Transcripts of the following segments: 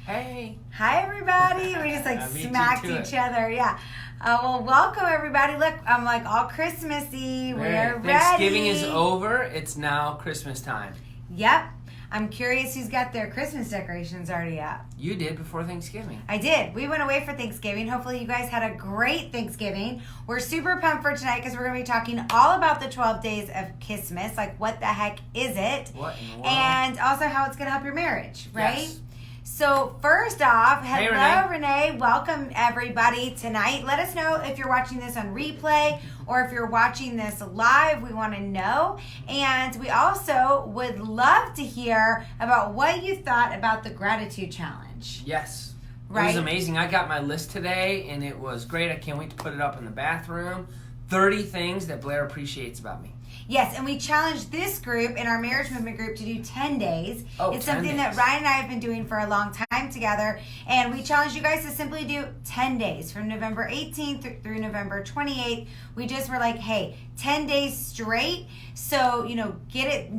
Hey. Hi, everybody. We just smacked each other. Yeah. Well, welcome, everybody. Look, I'm all Christmassy. We're ready. Thanksgiving is over. It's now Christmas time. Yep. I'm curious who's got their Christmas decorations already up. You did before Thanksgiving. I did. We went away for Thanksgiving. Hopefully you guys had a great Thanksgiving. We're super pumped for tonight because we're going to be talking all about the 12 Days of Kissmass. Like, what the heck is it? What in the world? And also how it's going to help your marriage, right? Yes. So first off, hello, Hey, Renee. Welcome, everybody, tonight. Let us know if you're watching this on replay or if you're watching this live. We want to know. And we also would love to hear about what you thought about the gratitude challenge. Yes. Right? It was amazing. I got my list today, and it was great. I can't wait to put it up in the bathroom. 30 things that Blair appreciates about me. Yes, and we challenged this group in our marriage movement group to do 10 days. It's 10 something days. that Ryan and I have been doing for a long time together. And we challenged you guys to simply do 10 days from November 18th through November 28th. We just were like, hey, 10 days straight. So, get it.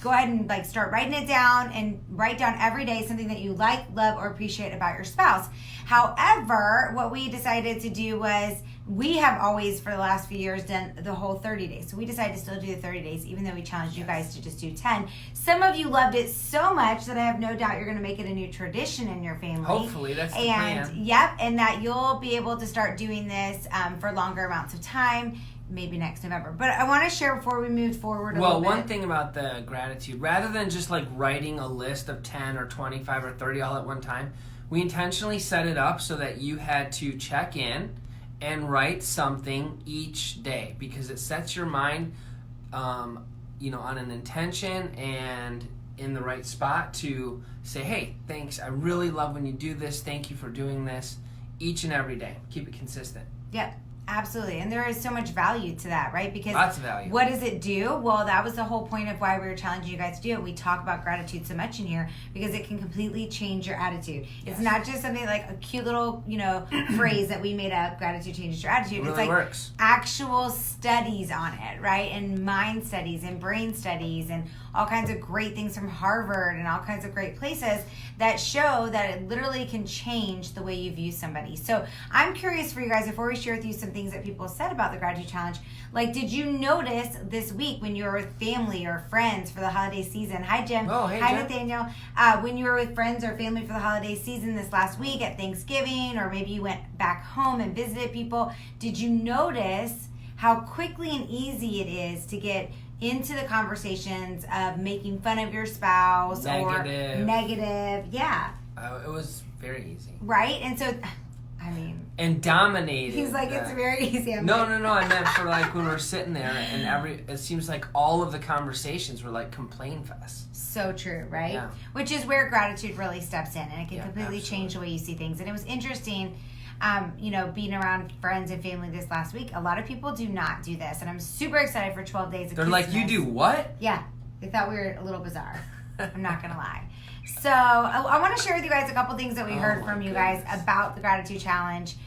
Go ahead and start writing it down and write down every day something that you like, love, or appreciate about your spouse. However, what we decided to do was we have always, for the last few years, done the whole 30 days. So we decided to still do the 30 days, even though we challenged you guys to just do 10. Some of you loved it so much that I have no doubt you're going to make it a new tradition in your family. Hopefully, that's the plan. Yep, and that you'll be able to start doing this for longer amounts of time, maybe next November. But I want to share before we move forward a little bit. Well, one thing about the gratitude, rather than just writing a list of 10 or 25 or 30 all at one time, we intentionally set it up so that you had to check in and write something each day, because it sets your mind on an intention and in the right spot to say, hey, thanks, I really love when you do this, thank you for doing this, each and every day. Keep it consistent. Yep. Absolutely. And there is so much value to that, right? Because lots of value. What does it do? Well, that was the whole point of why we were challenging you guys to do it. We talk about gratitude so much in here because it can completely change your attitude. Yes. It's not just something like a cute little, phrase that we made up, gratitude changes your attitude. It really works. Actual studies on it, right? And mind studies and brain studies and all kinds of great things from Harvard and all kinds of great places that show that it literally can change the way you view somebody. So I'm curious for you guys, before we share with you some things that people said about the gratitude challenge, did you notice this week when you were with family or friends for the holiday season? Hi, Jim. Oh, hey, hi, Jim. Nathaniel. When you were with friends or family for the holiday season this last week at Thanksgiving, or maybe you went back home and visited people, did you notice how quickly and easy it is to get into the conversations of making fun of your spouse or negative? Yeah. It was very easy. Right? And so, and dominated. He's it's very easy. No. I meant for when we're sitting there and it seems like all of the conversations were complain fest. So true, right? Yeah. Which is where gratitude really steps in, and it can completely absolutely change the way you see things. And it was interesting, being around friends and family this last week. A lot of people do not do this, and I'm super excited for 12 Days of Kissmass. They're you do what? Yeah. They thought we were a little bizarre. I'm not going to lie. So I want to share with you guys a couple things that we heard from you guys about the gratitude challenge.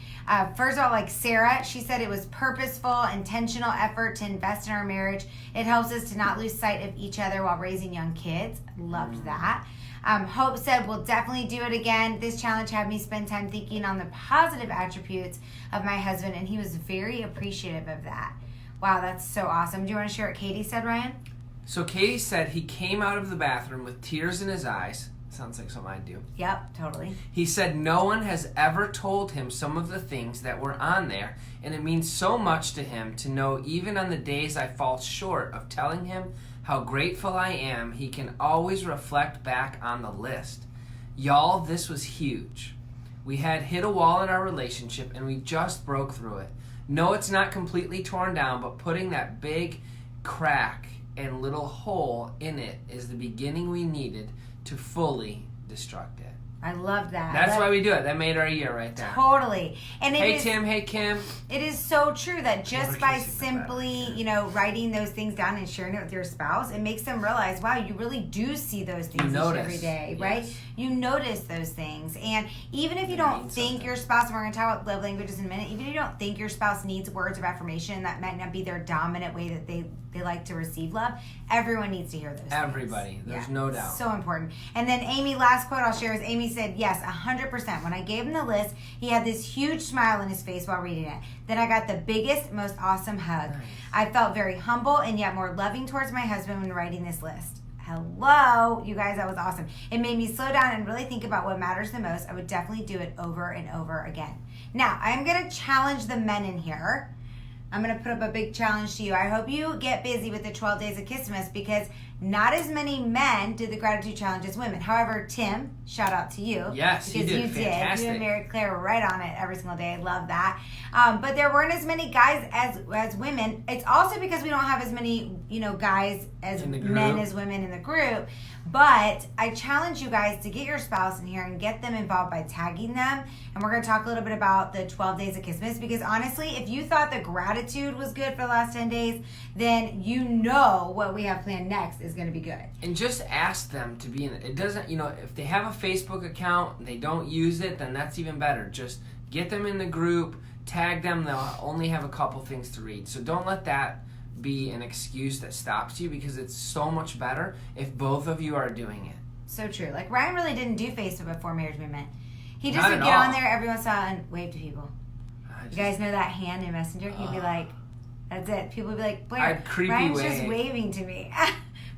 First of all, Sarah, she said it was purposeful, intentional effort to invest in our marriage. It helps us to not lose sight of each other while raising young kids. Loved that. Hope said, we'll definitely do it again. This challenge had me spend time thinking on the positive attributes of my husband, and he was very appreciative of that. Wow, that's so awesome. Do you want to share what Katie said, Ryan? So Katie said he came out of the bathroom with tears in his eyes. Sounds like something I'd do. Yep, totally. He said no one has ever told him some of the things that were on there, and it means so much to him to know even on the days I fall short of telling him how grateful I am, he can always reflect back on the list. Y'all, this was huge. We had hit a wall in our relationship, and we just broke through it. No, it's not completely torn down, but putting that big crack and little hole in it is the beginning we needed to fully destruct it. I love that. That's why we do it. That made our year right there. Totally. And Tim, hey Kim. It is so true that just by simply, writing those things down and sharing it with your spouse, it makes them realize, wow, you really do see those things every day, right? Yes. You notice those things. And even if you don't think your spouse, and we're going to talk about love languages in a minute, even if you don't think your spouse needs words of affirmation, that might not be their dominant way that they they like to receive love. Everyone needs to hear those Everybody. things. There's no doubt. So important. And then Amy, last quote I'll share is Amy said, yes, 100%. When I gave him the list, he had this huge smile on his face while reading it. Then I got the biggest, most awesome hug. Nice. I felt very humble and yet more loving towards my husband when writing this list. Hello, you guys, that was awesome. It made me slow down and really think about what matters the most. I would definitely do it over and over again. Now, I'm going to challenge the men in here. I'm going to put up a big challenge to you. I hope you get busy with the 12 Days of Kissmass because not as many men did the gratitude challenge as women. However, Tim, shout out to you. Yes, you did. Fantastic. You and Mary Claire were right on it every single day. I love that. But there weren't as many guys as women. It's also because we don't have as many, guys as men as women in the group. But I challenge you guys to get your spouse in here and get them involved by tagging them. And we're going to talk a little bit about the 12 Days of Kissmass because honestly, if you thought the gratitude was good for the last 10 days, then you know what we have planned next is going to be good. And just ask them to be in it. It doesn't, if they have a Facebook account and they don't use it, then that's even better. Just get them in the group, tag them. They'll only have a couple things to read. So don't let that be an excuse that stops you because it's so much better if both of you are doing it. So true. Like Ryan really didn't do Facebook before Marriage Movement. He just Not would at get all. on there every once in a while and wave to people. You guys know that hand in Messenger? He'd be like, that's it. People would be like, Blair, Ryan's just waving to me.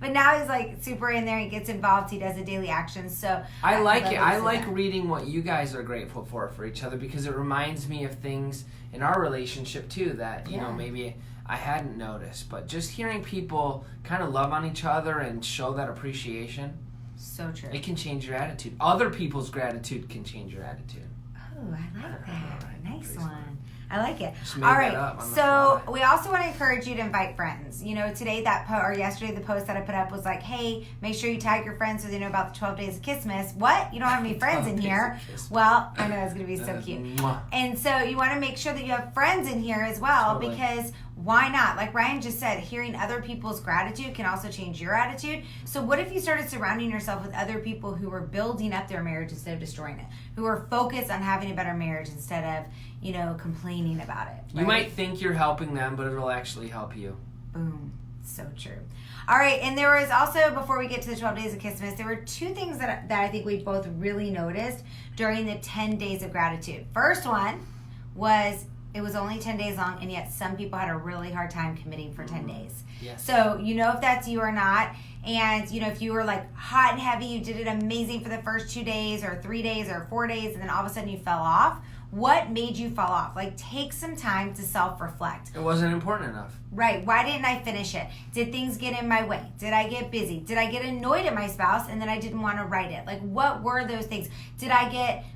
But now he's like super in there. He gets involved. He does the daily actions. So I like it. I like reading what you guys are grateful for each other because it reminds me of things in our relationship too that, maybe I hadn't noticed. But just hearing people kind of love on each other and show that appreciation. So true. It can change your attitude. Other people's gratitude can change your attitude. Oh, I like that. Right, nice one. I like it. Just made All that right. up on the So fly. we also want to encourage you to invite friends. Today yesterday the post that I put up was like, hey, make sure you tag your friends so they know about the 12 Days of Kissmass. What? You don't have any friends in here? Well, I know it's going to be so cute. And so you want to make sure that you have friends in here as well because why not? Like Ryan just said, hearing other people's gratitude can also change your attitude. So what if you started surrounding yourself with other people who were building up their marriage instead of destroying it, who are focused on having a better marriage instead of, complaining about it. Right? You might think you're helping them, but it'll actually help you. Boom. So true. All right. And there was also, before we get to the 12 Days of Kissmass, there were two things that I think we both really noticed during the 10 days of gratitude. First one was it was only 10 days long, and yet some people had a really hard time committing for 10 days. Yes. So if that's you or not. And, if you were like hot and heavy, you did it amazing for the first 2 days or 3 days or 4 days, and then all of a sudden you fell off. What made you fall off? Like, take some time to self-reflect. It wasn't important enough. Right. Why didn't I finish it? Did things get in my way? Did I get busy? Did I get annoyed at my spouse and then I didn't want to write it? Like, what were those things?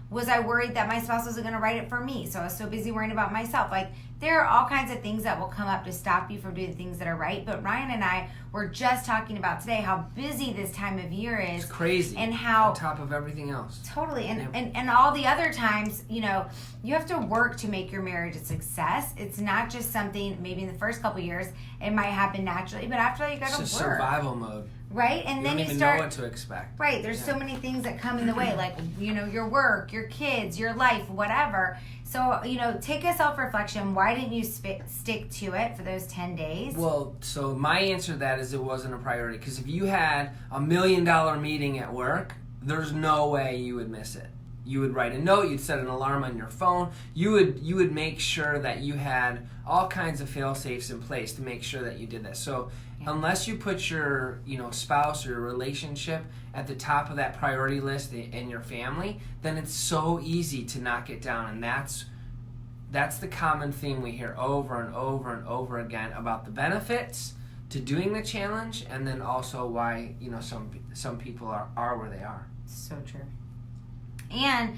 Was I worried that my spouse wasn't going to write it for me? So I was so busy worrying about myself. Like, there are all kinds of things that will come up to stop you from doing the things that are right. But Ryan and I were just talking about today how busy this time of year is. It's crazy. And how... on top of everything else. Totally. And all the other times, you have to work to make your marriage a success. It's not just something, maybe in the first couple years, it might happen naturally. But after that, you got to work. It's just survival mode. Right? And then you you don't even start... know what to expect. Right. There's so many things that come in the way, like, your work, your kids, your life, whatever. So, take a self-reflection. Why didn't you stick to it for those 10 days? Well, so my answer to that is it wasn't a priority. Because if you had $1 million meeting at work, there's no way you would miss it. You would write a note. You'd set an alarm on your phone. You would make sure that you had all kinds of fail-safes in place to make sure that you did that. So unless you put your spouse or your relationship at the top of that priority list in your family, then it's so easy to knock it down. And that's the common theme we hear over and over and over again about the benefits to doing the challenge, and then also why some people are where they are. So true. And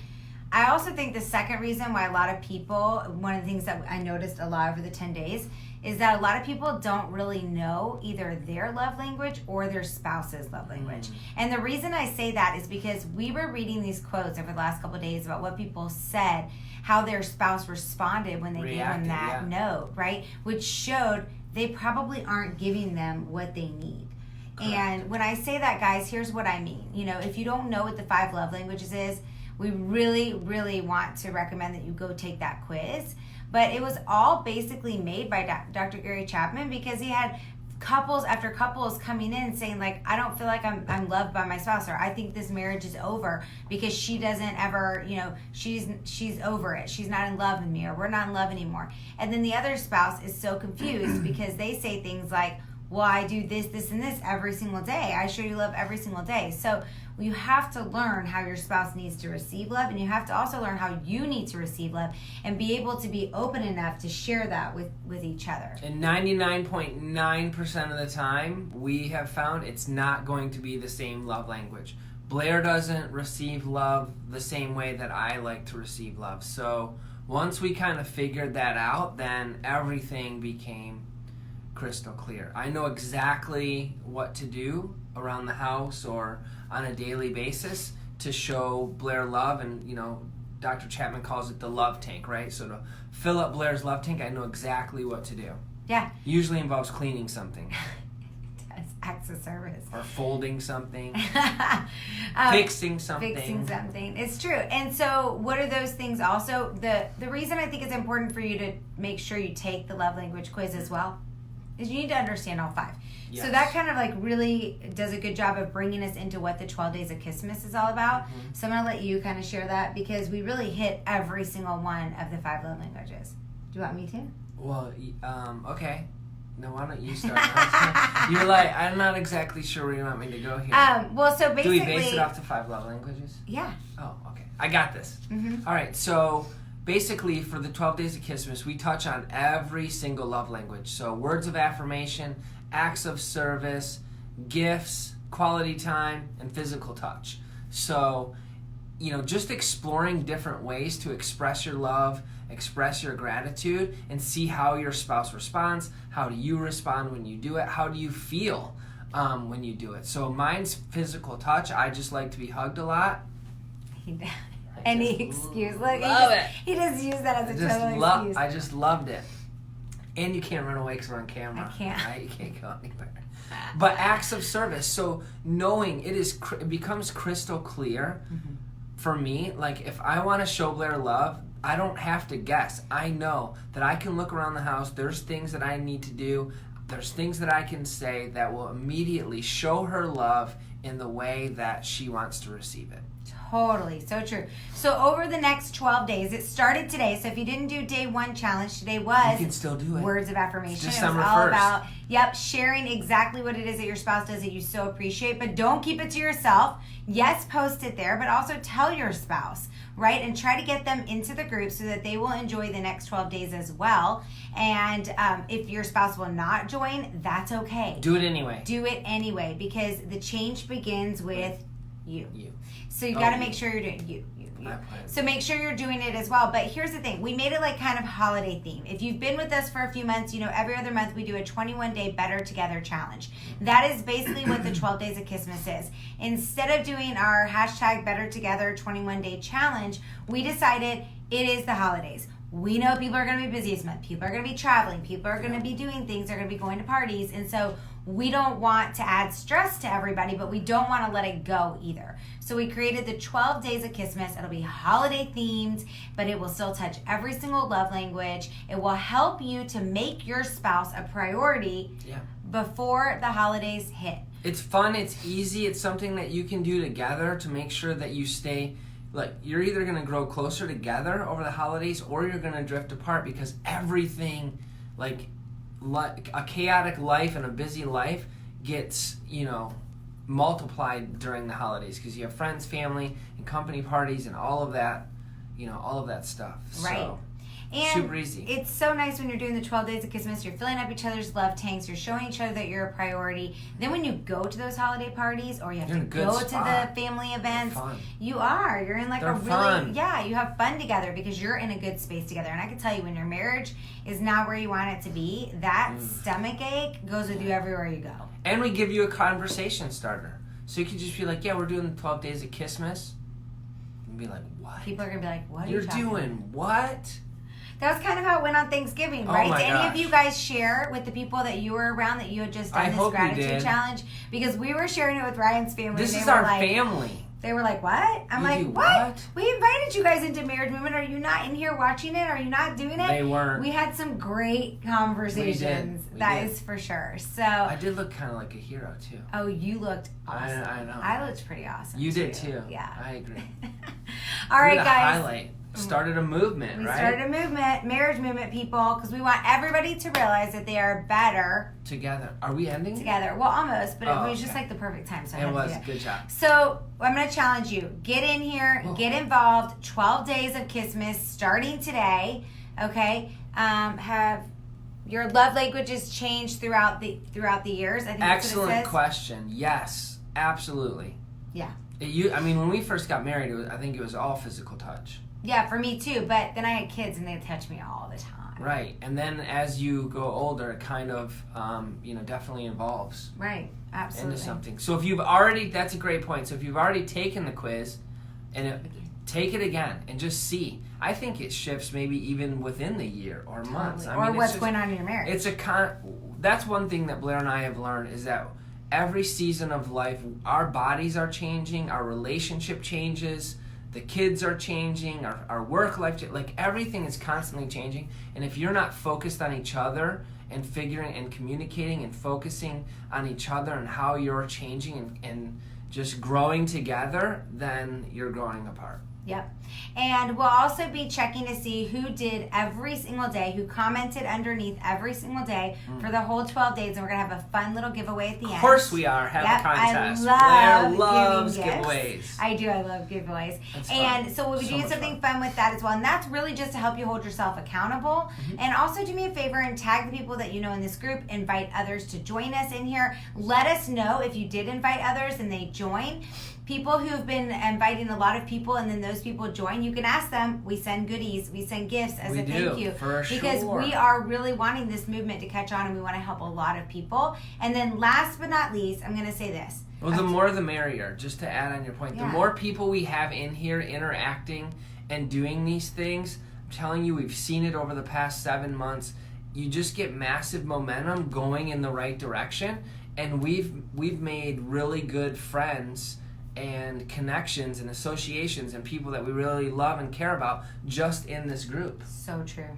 I also think the second reason why a lot of people, one of the things that I noticed a lot over the 10 days, is that a lot of people don't really know either their love language or their spouse's love language. And the reason I say that is because we were reading these quotes over the last couple of days about what people said, how their spouse responded when they gave them that note, right? Which showed they probably aren't giving them what they need. Correct. And when I say that, guys, here's what I mean. If you don't know what the 5 love languages is, we really, really want to recommend that you go take that quiz. But it was all basically made by Dr. Gary Chapman because he had couples after couples coming in saying like, I don't feel like I'm loved by my spouse, or I think this marriage is over because she doesn't ever, she's over it. She's not in love with me, or we're not in love anymore. And then the other spouse is so confused because they say things like, well, I do this, this, and this every single day. I show you love every single day. So you have to learn how your spouse needs to receive love, and you have to also learn how you need to receive love and be able to be open enough to share that with each other. And 99.9% of the time, we have found it's not going to be the same love language. Blair doesn't receive love the same way that I like to receive love. So once we kind of figured that out, then everything became crystal clear. I know exactly what to do around the house or on a daily basis to show Blair love, and Dr. Chapman calls it the love tank, right? So to fill up Blair's love tank, I know exactly what to do. Yeah. Usually involves cleaning something. Acts of service. Or folding something. Fixing something. Fixing something. It's true. And so what are those things also? The reason I think it's important for you to make sure you take the love language quiz as well is you need to understand all 5. Yes. So that kind of like really does a good job of bringing us into what the 12 Days of Kissmass is all about. Mm-hmm. So I'm going to let you kind of share that because we really hit every single one of the 5 love languages. Do you want me to? Well, okay. No, why don't you start? You're like, I'm not exactly sure where you want me to go here. Well, so basically... Do we base it off the 5 love languages? Yeah. Oh, okay. I got this. Mm-hmm. All right, so basically for the 12 Days of Kissmass, we touch on every single love language. So words of affirmation, acts of service, gifts, quality time, and physical touch. So, just exploring different ways to express your love, express your gratitude, and see how your spouse responds. How do you respond when you do it? How do you feel when you do it? So mine's physical touch. I just like to be hugged a lot. Any excuse. Look, he just used that as a total excuse. I just loved it. And you can't run away because we're on camera. I can't. Right? You can't go anywhere. But acts of service. So knowing it becomes crystal clear for me. Like if I want to show Blair love, I don't have to guess. I know that I can look around the house. There's things that I need to do. There's things that I can say that will immediately show her love in the way that she wants to receive it. Totally. So true. So over the next 12 days, it started today. So if you didn't do day 1 challenge, today was... You can still do it. Words of affirmation. It's December it was all 1st. About, sharing exactly what it is that your spouse does that you so appreciate. But don't keep it to yourself. Yes, post it there, but also tell your spouse, right? And try to get them into the group so that they will enjoy the next 12 days as well. And if your spouse will not join, that's okay. Do it anyway. Do it anyway, because the change begins with you. You. So you got to make sure you're doing you. So make sure you're doing it as well. But here's the thing. We made it like kind of holiday theme. If you've been with us for a few months, every other month we do a 21-day Better Together challenge. That is basically what the 12 Days of Kissmass is. Instead of doing our hashtag Better Together 21-day challenge, we decided it is the holidays. We know people are going to be busy this month. People are going to be traveling. People are going to be doing things. They're going to be going to parties. And so we don't want to add stress to everybody, but we don't want to let it go either. So we created the 12 Days of Kissmass. It'll be holiday themed, but it will still touch every single love language. It will help you to make your spouse a priority before the holidays hit. It's fun. It's easy. It's something that you can do together to make sure that you stay... Like, you're either going to grow closer together over the holidays or you're going to drift apart because everything, like a chaotic life and a busy life gets, multiplied during the holidays because you have friends, family, and company parties and all of that, all of that stuff. Right. So, and super easy. It's so nice when you're doing the 12 Days of Kissmass. You're filling up each other's love tanks. You're showing each other that you're a priority. Then when you go to those holiday parties or you have to go to the family events, you are. You're in like a really, fun. You have fun together because you're in a good space together. And I can tell you when your marriage is not where you want it to be, that stomach ache goes with you everywhere you go. And we give you a conversation starter. So you can just be like, we're doing the 12 Days of Kissmass. And be like, what? People are going to be like, what are You're you talking doing about? What? That was kind of how it went on Thanksgiving, right? Oh my Did gosh. any of you guys share with the people that you were around that you had just done this gratitude challenge? Because we were sharing it with Ryan's family. This is our family. They were like, what? I'm like, what? We invited you guys into Marriage Movement. Are you not in here watching it? Are you not doing it? They weren't. We had some great conversations. We That did. is for sure. So I did look kind of like a hero, too. Oh, you looked awesome. I know. I looked pretty awesome. You did, too. Yeah. I agree. All right, guys. guys. Started a movement, we right? started a movement, Marriage Movement, people, because we want everybody to realize that they are better together. Are we ending? Together. Well, almost, but it was okay. just like the perfect time. So it was. Good job. So I'm going to challenge you. Get in here. Get involved. 12 Days of Kissmass starting today. Okay. Have your love languages changed throughout the years? I think Excellent that's what it says. question. Yes, absolutely. Yeah. When we first got married, I think it was all physical touch. Yeah, for me too. But then I had kids and they touch me all the time. Right, and then as you go older, it kind of, definitely evolves. Right, absolutely. Into something. So that's a great point. So if you've already taken the quiz, take it again and just see. I think it shifts maybe even within the year or months. Or what's going on in your marriage. That's one thing that Blair and I have learned is that every season of life, our bodies are changing, our relationship changes, the kids are changing, our work life, like everything is constantly changing. And if you're not focused on each other and figuring and communicating and focusing on each other and how you're changing and just growing together, then you're growing apart. Yep. And we'll also be checking to see who did every single day, who commented underneath every single day for the whole 12 days. And we're going to have a fun little giveaway at the end. Of course we are. Have a contest. Blair loves giveaways. I do. I love giveaways. That's and fun. so we'll be doing something fun with that as well. And that's really just to help you hold yourself accountable. Mm-hmm. And also do me a favor and tag the people that you know in this group. Invite others to join us in here. Let us know if you did invite others and they join. People who have been inviting a lot of people and then those people join, you can ask them. We send goodies, we send gifts as a thank you. Because we are really wanting this movement to catch on and we want to help a lot of people. And then last but not least, I'm going to say this. Well, the more the merrier, just to add on your point. Yeah. The more people we have in here interacting and doing these things, I'm telling you, we've seen it over the past 7 months. You just get massive momentum going in the right direction. And we've made really good friends and connections and associations and people that we really love and care about just in this group. So true.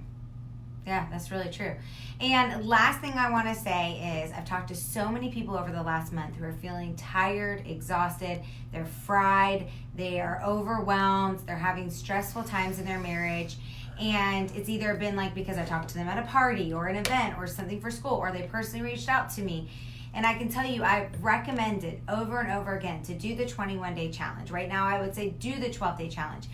Yeah, that's really true. And last thing I want to say is I've talked to so many people over the last month who are feeling tired, exhausted, they're fried, they are overwhelmed, they're having stressful times in their marriage. And it's either been like because I talked to them at a party or an event or something for school or they personally reached out to me. And I can tell you, I've recommended over and over again to do the 21-day challenge. Right now, I would say do the 12-day challenge.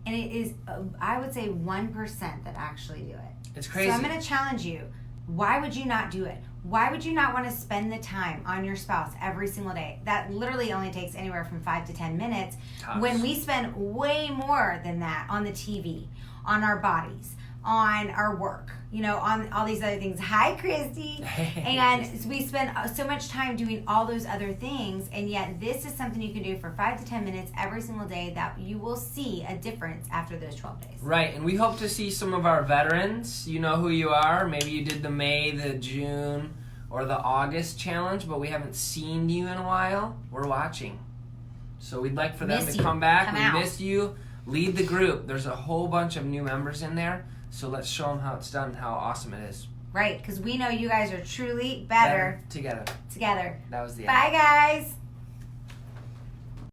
And it is, I would say 1% that actually do it. It's crazy. So I'm going to challenge you. Why would you not do it? Why would you not want to spend the time on your spouse every single day? That literally only takes anywhere from 5 to 10 minutes. Tops. When we spend way more than that on the TV, on our bodies, on our work, on all these other things. Hi, Christy. And we spend so much time doing all those other things, and yet this is something you can do for 5 to 10 minutes every single day that you will see a difference after those 12 days. Right, and we hope to see some of our veterans. You know who you are. Maybe you did the May, the June, or the August challenge, but we haven't seen you in a while. We're watching. So we'd like for them to come back. We miss you. Lead the group. There's a whole bunch of new members in there. So let's show them how it's done, how awesome it is. Right, because we know you guys are truly better together. Together. That was the end. Bye, guys.